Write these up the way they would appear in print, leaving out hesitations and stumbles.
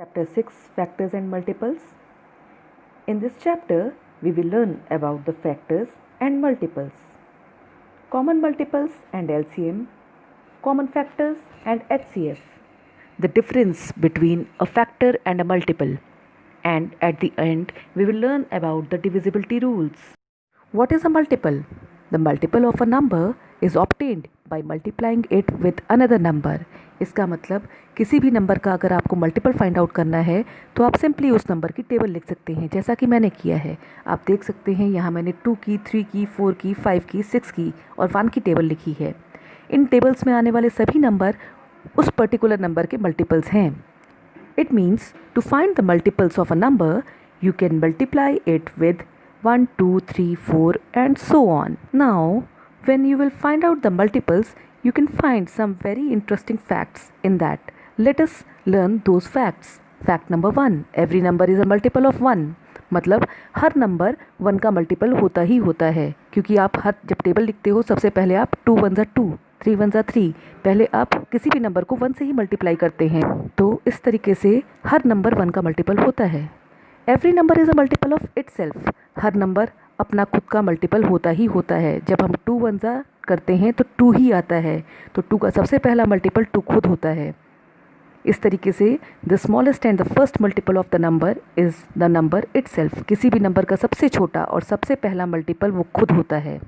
Chapter 6 Factors and Multiples. In this chapter, we will learn about the factors and multiples, common multiples and LCM, common factors and HCF, the difference between a factor and a multiple, and at the end, we will learn about the divisibility rules. What is a multiple? The multiple of a number is obtained by multiplying it with another number. इसका मतलब किसी भी number का अगर आपको multiple find out करना है तो आप सिंपली उस नंबर की टेबल लिख सकते हैं, जैसा कि मैंने किया है। आप देख सकते हैं यहाँ मैंने 2 की, 3 की, 4 की, 5 की, 6 की और 1 की टेबल लिखी है। इन टेबल्स में आने वाले सभी नंबर उस पर्टिकुलर नंबर के मल्टीपल्स हैं। It means to find the multiples of a number you can multiply it with 1, 2, 3, 4 and so on. Now, when you will find out the multiples, you can find some very interesting facts in that. Let us learn those facts. Fact number 1. Every number is a multiple of 1. मतलब हर number 1 का multiple होता ही होता है, क्योंकि आप जब table लिखते हो सबसे पहले आप 2 1 ज़ा 2, 3 1 ज़ा 3, पहले आप किसी भी नंबर को 1 से ही मल्टीप्लाई करते हैं। तो इस तरीके से हर नंबर 1 का मल्टीपल होता है। Every number is a multiple of it self. Her number अपना खुद का मल्टीपल होता ही होता है। जब हम 2 1 ज़ा करते हैं तो 2 ही आता है, तो 2 का सबसे पहला मल्टीपल 2 खुद होता है। इस तरीके से the smallest and the first multiple of the number is the number itself. किसी भी नंबर का सबसे छोटा और सबसे पहला मल्टीपल वो खुद होता है।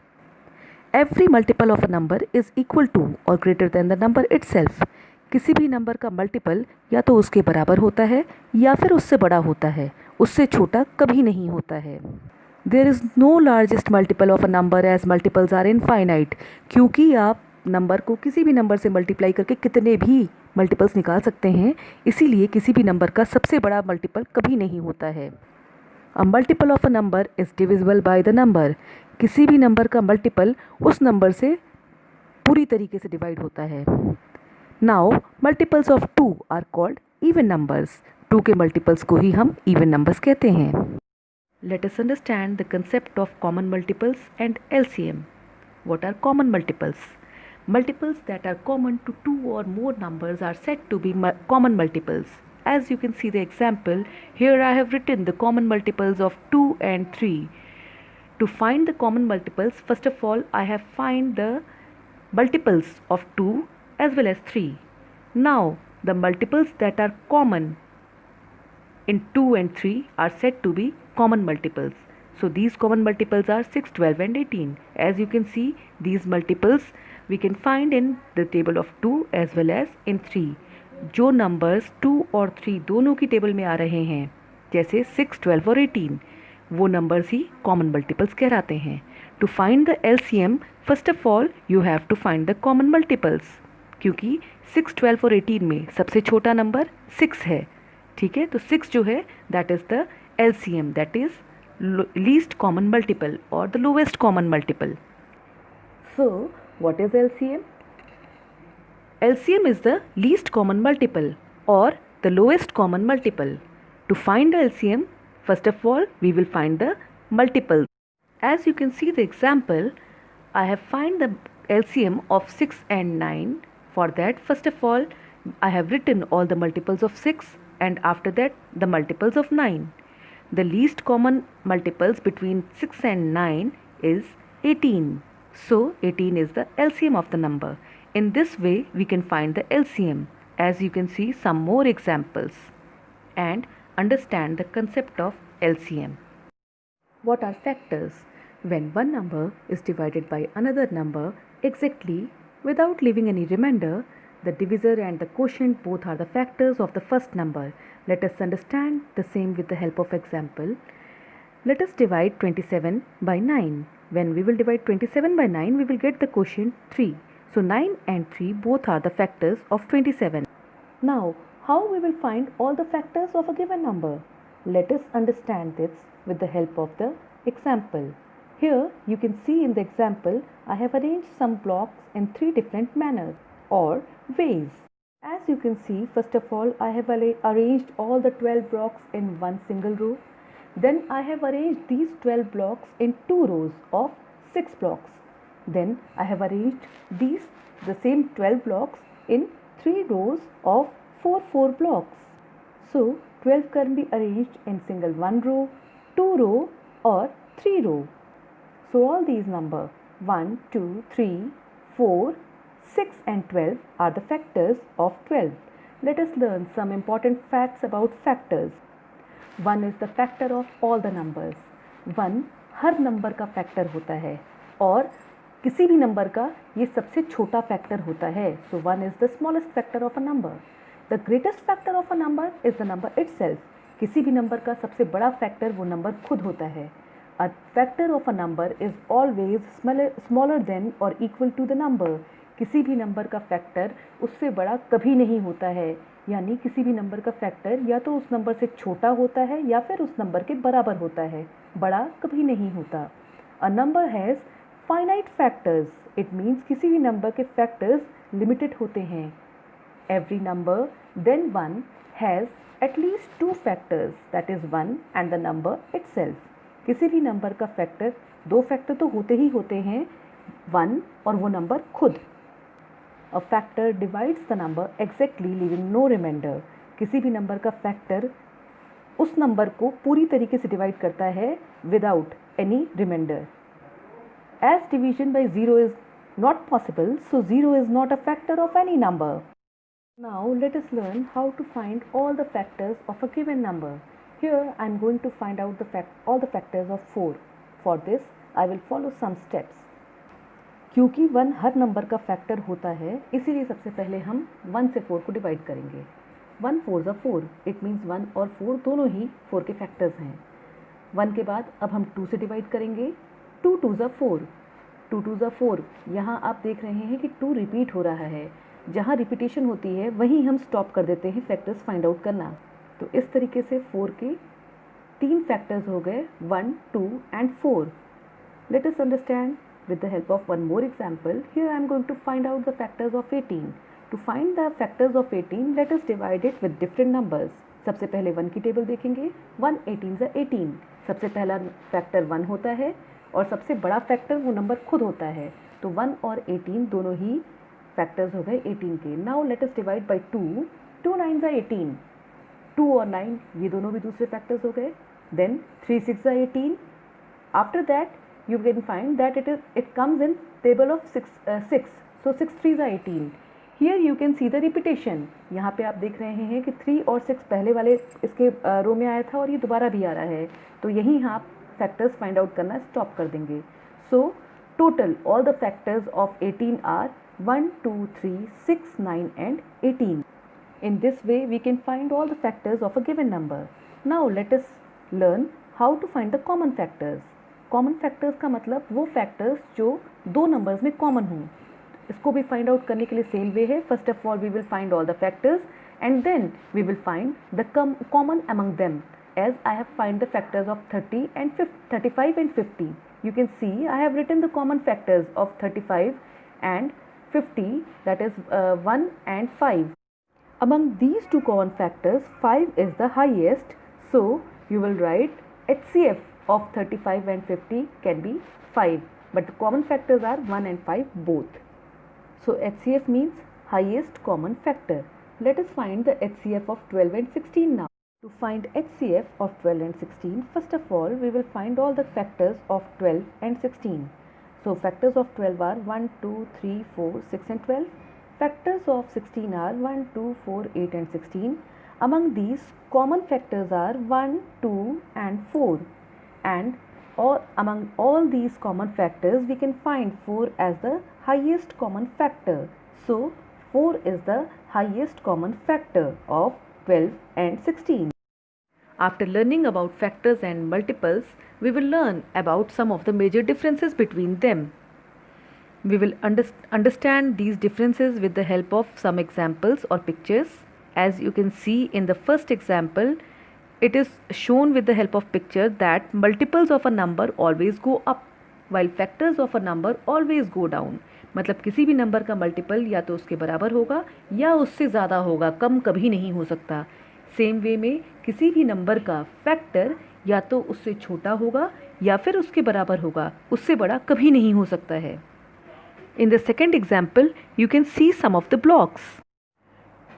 Every multiple of a number is equal to और greater than the number itself. किसी भी नंबर का मल्टीपल या तो उसके बराबर होता है या फिर उससे बड़ा होता है, उससे छोटा कभी नहीं होता है। There is no largest multiple of a number as multiples are infinite. क्योंकि आप नंबर को किसी भी नंबर से मल्टीप्लाई करके कितने भी मल्टीपल्स निकाल सकते हैं, इसीलिए किसी भी नंबर का सबसे बड़ा मल्टीपल कभी नहीं होता है। A multiple of a number is divisible by the number. किसी भी नंबर का मल्टीपल उस नंबर से पूरी तरीके से डिवाइड होता है। Now multiples of 2 are called even numbers. 2 के मल्टीपल्स को ही हम इवन नंबर्स कहते हैं। Let us understand the concept of common multiples and LCM. What are common multiples? Multiples that are common to 2 or more numbers are said to be common multiples. As you can see the example, here I have written the common multiples of 2 and 3. To find the common multiples, first of all, I have find the multiples of 2 as well as 3. Now, the multiples that are common in 2 and 3 are said to be common multiples. So, these common multiples are 6, 12 and 18. As you can see, these multiples we can find in the table of 2 as well as in 3. जो numbers 2 और 3 दोनों की table में आ रहे हैं, जैसे 6, 12 और 18, वो numbers ही common multiples कहलाते हैं। To find the LCM, first of all, you have to find the common multiples. क्योंकि 6, 12 और 18 में सबसे छोटा नंबर 6 है, ठीक है। तो 6 जो है that is the LCM, that is least common multiple और the lowest common multiple. So what is LCM? LCM is the least common multiple और the lowest common multiple. To find the LCM, first of all we will find the multiple. As you can see the example, I have find the LCM of 6 and 9. For that, first of all, I have written all the multiples of 6 and after that the multiples of 9. The least common multiples between 6 and 9 is 18. So, 18 is the LCM of the number. In this way, we can find the LCM. As you can see some more examples and understand the concept of LCM. What are factors? When one number is divided by another number exactly without leaving any remainder, the divisor and the quotient both are the factors of the first number. Let us understand the same with the help of example. Let us divide 27 by 9. When we will divide 27 by 9, we will get the quotient 3. So 9 and 3 both are the factors of 27. Now, how we will find all the factors of a given number? Let us understand this with the help of the example. Here you can see in the example I have arranged some blocks in 3 different manners or ways. As you can see, first of all I have arranged all the 12 blocks in one single row. Then I have arranged these 12 blocks in 2 rows of 6 blocks. Then I have arranged the same 12 blocks in 3 rows of 4 blocks. So 12 can be arranged in single 1 row, 2 row or 3 row. So all these numbers 1, 2, 3, 4, 6 and 12 are the factors of 12. Let us learn some important facts about factors. 1 is the factor of all the numbers. 1 her number का factor होता है और किसी भी number का ये सबसे छोटा फैक्टर होता है. So 1 is the smallest factor of a number. The greatest factor of a number is the number itself. किसी भी नंबर का सबसे बड़ा फैक्टर वो नंबर खुद होता है. A factor of a number is always smaller than or equal to the number. किसी भी नंबर का फैक्टर उससे बड़ा कभी नहीं होता है. यानी किसी भी नंबर का फैक्टर या तो उस नंबर से छोटा होता है या फिर उस नंबर के बराबर होता है, बड़ा कभी नहीं होता. A number has finite factors. It means किसी भी नंबर के फैक्टर्स लिमिटेड होते हैं. Every number then 1 has at least 2 factors, that is 1 and the number itself. किसी भी नंबर का फैक्टर 2 फैक्टर तो होते ही होते हैं, 1 और वो नंबर खुद. A factor divides the number exactly leaving no remainder. किसी भी नंबर का फैक्टर उस नंबर को पूरी तरीके से डिवाइड करता है without any remainder. As division by 0 is not possible, so 0 is not a factor of any number. Now let us learn how to find all the factors of a given number. Here I am going to find out all the factors of 4. For this I will follow some steps. क्योंकि 1 हर number का factor होता है, इसीलिए सबसे पहले हम 1 से 4 को डिवाइड करेंगे. 1 4 ज़ा 4, इट मीन्स 1 और 4 दोनों ही 4 के फैक्टर्स हैं. 1 के बाद अब हम 2 से डिवाइड करेंगे. 2 2 ज़ा 4, 2 2 ज़ा 4. यहाँ आप देख रहे हैं कि 2 रिपीट हो रहा है. जहाँ रिपीटेशन होती है वहीं हम स्टॉप कर देते हैं फैक्टर्स फाइंड आउट करना. तो इस तरीके से 4 के 3 फैक्टर्स हो गए, 1, 2 and 4. Let us understand with the help of one more example. Here I am going to find out the factors of 18. To find the factors of 18, let us divide it with different numbers. सबसे पहले 1 की table देखेंगे. 1 18 ज़ा 18. सबसे पहला factor 1 होता है और सबसे बड़ा फैक्टर वो नंबर खुद होता है. तो 1 और 18 दोनों ही फैक्टर्स हो गए 18 के. Now let us divide by 2. 2 9 ज़ा 18. 2 और 9 ये दोनों भी दूसरे फैक्टर्स हो गए. देन 3 6 ज़ा 18. After that you can find that it comes in table of 6. So 6 3 ज़ा 18. Here you can see the repetition. यहाँ पे आप देख रहे हैं कि 3 और 6 पहले वाले इसके रो में आया था और ये दोबारा भी आ रहा है. तो यहीं आप फैक्टर्स फाइंड आउट करना स्टॉप कर देंगे. So total all the factors of 18 are 1 2 3 6 9 and 18. In this way we can find all the factors of a given number. Now let us learn how to find the common factors. Common factors का मतलब वो factors जो दो numbers में common हों. इसको भी find out करने के लिए सेम वे है. First of all we will find all the factors and then we will find the common among them. As I have find the factors of 35 and 50. You can see I have written the common factors of 35 and 50, that is 1 and 5. Among these two common factors, 5 is the highest, so you will write HCF of 35 and 50 can be 5, but the common factors are 1 and 5 both. So HCF means highest common factor. Let us find the HCF of 12 and 16 now. To find HCF of 12 and 16, first of all we will find all the factors of 12 and 16. So factors of 12 are 1 2 3 4 6 and 12. Factors of 16 are 1 2 4 8 and 16. Among these common factors are 1 2 and 4. And among all these common factors we can find 4 as the highest common factor. So 4 is the highest common factor of 12 and 16. After learning about factors and multiples, we will learn about some of the major differences between them. We will understand these differences with the help of some examples or pictures. As you can see in the first example, it is shown with the help of picture that multiples of a number always go up while factors of a number always go down. मतलब किसी भी number का multiple या तो उसके बराबर होगा या उससे ज़्यादा होगा, कम कभी नहीं हो सकता. सेम वे में किसी भी नंबर का फैक्टर या तो उससे छोटा होगा या फिर उसके बराबर होगा, उससे बड़ा कभी नहीं हो सकता है. In the second example, you can see some of the blocks.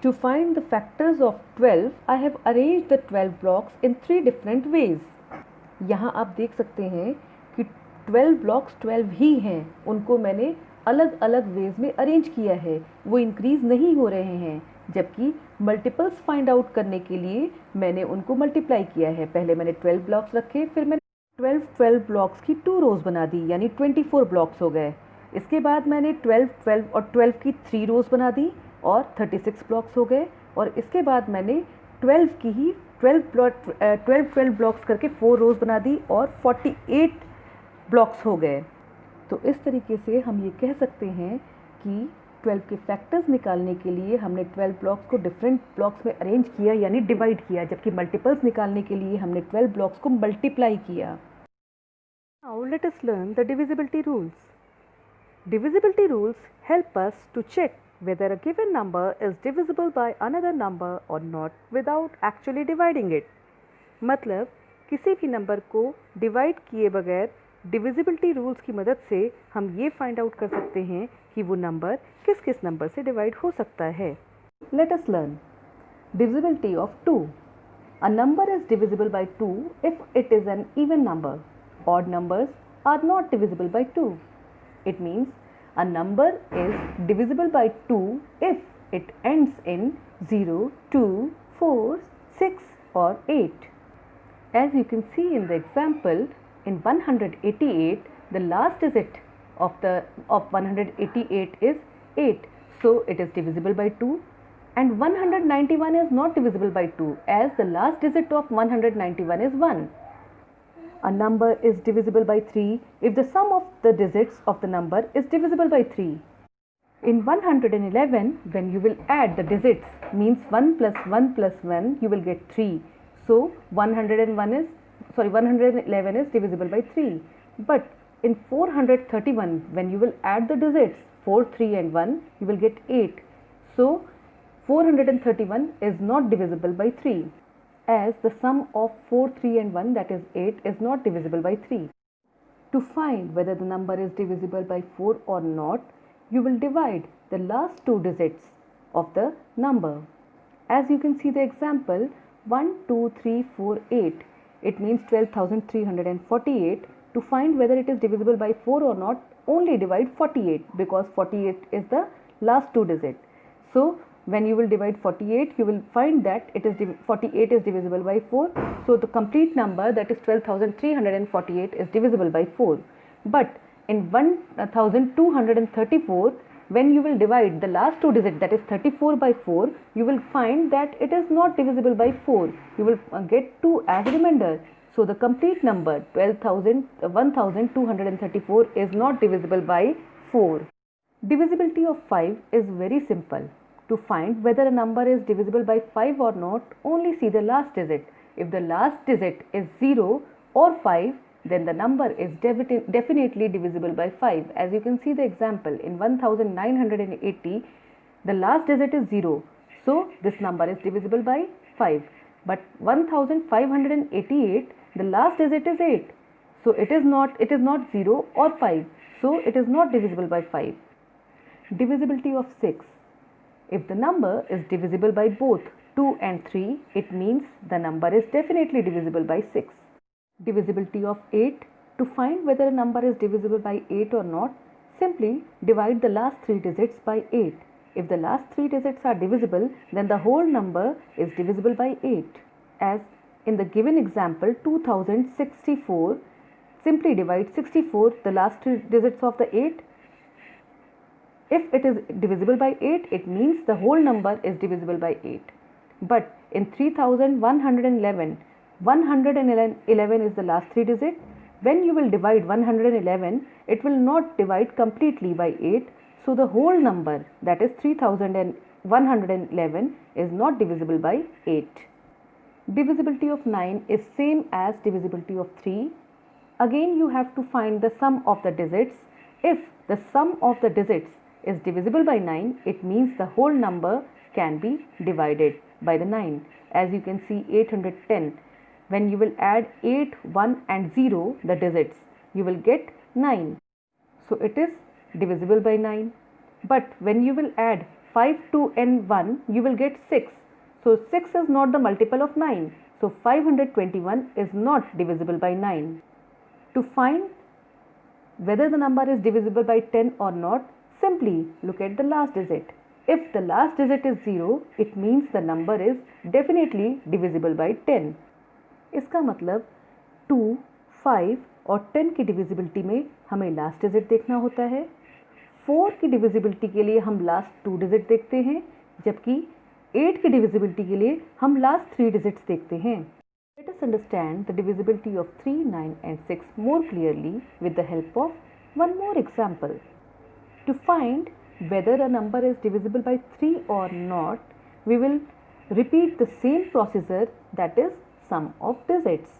To find the factors of 12, I have arranged the 12 blocks in 3 different ways. यहाँ आप देख सकते हैं कि 12 ब्लॉक्स 12 ही हैं, उनको मैंने अलग अलग वेज में अरेंज किया है, वो इंक्रीज़ नहीं हो रहे हैं, जबकि मल्टीपल्स फाइंड आउट करने के लिए मैंने उनको मल्टीप्लाई किया है। पहले मैंने 12 ब्लॉक्स रखे, फिर मैंने 12 ब्लॉक्स की 2 रोज़ बना दी, यानी 24 ब्लॉक्स हो गए। इसके बाद मैंने 12 और 12 की 3 रोज़ बना दी और 36 ब्लॉक्स हो गए। और इसके बाद मैंने 12 की ही 12 ब्लॉक्स करके 4 रोज़ बना दी और 48 ब्लॉक्स हो गए। तो इस तरीके से हम ये कह सकते हैं कि 12 के फैक्टर्स निकालने के लिए हमने 12 ब्लॉक्स को डिफरेंट ब्लॉक्स में अरेंज किया, यानी डिवाइड किया, जबकि मल्टीपल्स निकालने के लिए हमने 12 ब्लॉक्स को मल्टीप्लाई किया। Now let us learn the divisibility rules. Divisibility rules help us to check whether a given number is divisible by another number or not without actually dividing it. मतलब किसी भी number को divide किए बगैर divisibility rules की मदद से हम ये फाइंड आउट कर सकते हैं कि वो नंबर किस किस नंबर से डिवाइड हो सकता है। Let us learn divisibility of 2. A number is divisible by 2 if it is an even number. Odd numbers are not divisible by 2. It means a number is divisible by 2 if it ends in 0, 2, 4, 6 or 8. As you can see in the example, in 188, the last digit of 188 is 8. So it is divisible by 2. And 191 is not divisible by 2 as the last digit of 191 is 1. A number is divisible by 3 if the sum of the digits of the number is divisible by 3. In 111, when you will add the digits, means 1 plus 1 plus 1, you will get 3. So 111 is divisible by 3. But in 431, when you will add the digits 4, 3 and 1, you will get 8. So 431 is not divisible by 3. As the sum of 4, 3 and 1, that is 8, is not divisible by 3. To find whether the number is divisible by 4 or not, you will divide the last 2 digits of the number. As you can see the example, 1, 2, 3, 4, 8. It means 12,348. To find whether it is divisible by 4 or not, only divide 48 because 48 is the last 2 digits. So when you will divide 48, you will find that 48 is divisible by 4. So the complete number, that is 12,348, is divisible by 4. But in 1,234, when you will divide the last 2 digits, that is 34 by 4, you will find that it is not divisible by 4. You will get 2 as a remainder. So the complete number 1,234 is not divisible by 4. Divisibility of 5 is very simple. To find whether a number is divisible by 5 or not, only see the last digit. If the last digit is 0 or 5, then the number is definitely divisible by 5. As you can see the example, in 1980, the last digit is 0. So this number is divisible by 5. But 1588, the last digit is 8. So it is not 0 or 5. So it is not divisible by 5. Divisibility of 6. If the number is divisible by both 2 and 3, it means the number is definitely divisible by 6. Divisibility of 8. To find whether a number is divisible by 8 or not, simply divide the last 3 digits by 8. If the last 3 digits are divisible, then the whole number is divisible by 8. As in the given example, 2064, simply divide 64, the last 3 digits of the 8. If it is divisible by 8, it means the whole number is divisible by 8. But in 3111, 111 is the last 3 digits. When you will divide 111, it will not divide completely by 8. So the whole number, that is 3111, is not divisible by 8. Divisibility of 9 is same as divisibility of 3. Again you have to find the sum of the digits. If the sum of the digits is divisible by 9, it means the whole number can be divided by the 9. As you can see 810, when you will add 8, 1 and 0, the digits, you will get 9. So it is divisible by 9. But when you will add 5, 2 and 1, you will get 6. So 6 is not the multiple of 9. So 521 is not divisible by 9. To find whether the number is divisible by 10 or not, simply look at the last digit. If the last digit is 0, it means the number is definitely divisible by 10. इसका मतलब 2, 5 और 10 की divisibility में हमें last digit देखना होता है। 4 की डिविजिबिलिटी के लिए हम लास्ट 2 डिजिट देखते हैं, जबकि 8 की डिविजिबिलिटी के लिए हम लास्ट 3 डिजिट्स देखते हैं। Let us understand the divisibility of 3, 9 and 6 more clearly with the help of one more example. To find whether a number is divisible by 3 or not, we will repeat the same procedure, that is sum of digits.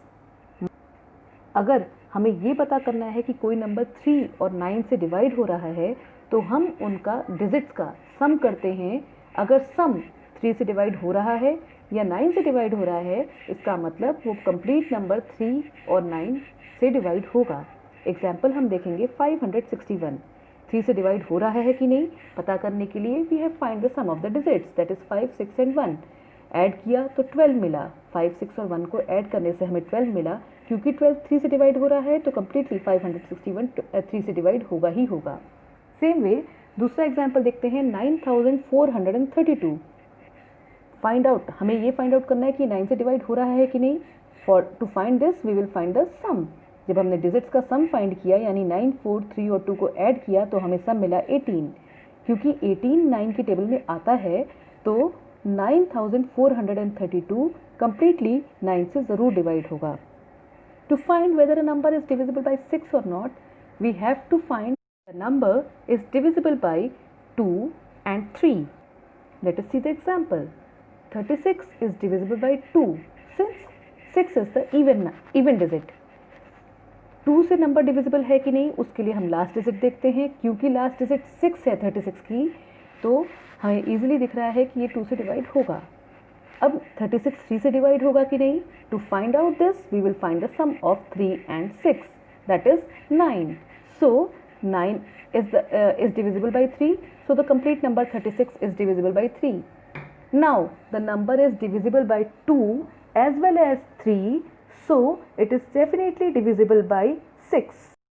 अगर हमें ये पता करना है कि कोई number 3 और 9 से डिवाइड हो रहा है, तो हम उनका डिजिट्स का सम करते हैं। अगर सम 3 से डिवाइड हो रहा है या 9 से डिवाइड हो रहा है, इसका मतलब वो कंप्लीट नंबर 3 और 9 से डिवाइड होगा। एग्जाम्पल हम देखेंगे 561। 3 से डिवाइड हो रहा है कि नहीं पता करने के लिए we have find the sum of the digits, that is 5, 6 and 1। Add किया तो 12 मिला। 5, 6 और 1 को ऐड करने से हमें 12 मिला। क्योंकि 12 3 से डिवाइड हो रहा है तो कम्प्लीटली 561 3 से डिवाइड होगा ही होगा। सेम वे दूसरा एग्जाम्पल देखते हैं 9432। फाइंड आउट, हमें ये फाइंड आउट करना है कि 9 से डिवाइड हो रहा है कि नहीं। For to find this we will find the sum. जब हमने डिजिट्स का सम फाइंड किया यानी 9, 4, 3 और 2 को ऐड किया तो हमें सम मिला 18। क्योंकि 18 9 की टेबल में आता है तो 9432 कम्प्लीटली 9 से ज़रूर डिवाइड होगा। To find whether a number is divisible by 6 or not, we have to find the number is divisible by 2 and 3. Let us see the example. 36 is divisible by 2 since 6 is the even digit. 2 से number divisible है कि नहीं उसके लिए हम last digit देखते हैं। क्योंकि लास्ट डिजिट 6 है 36 की, तो हमें इजीली दिख रहा है कि ये 2 से डिवाइड होगा। अब 36 3 से डिवाइड होगा कि नहीं। To find out this we will find the sum of 3 and 6, that is 9. So 9 is divisible by 3, so the complete number 36 is divisible by 3. Now the number is divisible by 2 as well as 3, so it is definitely divisible by 6.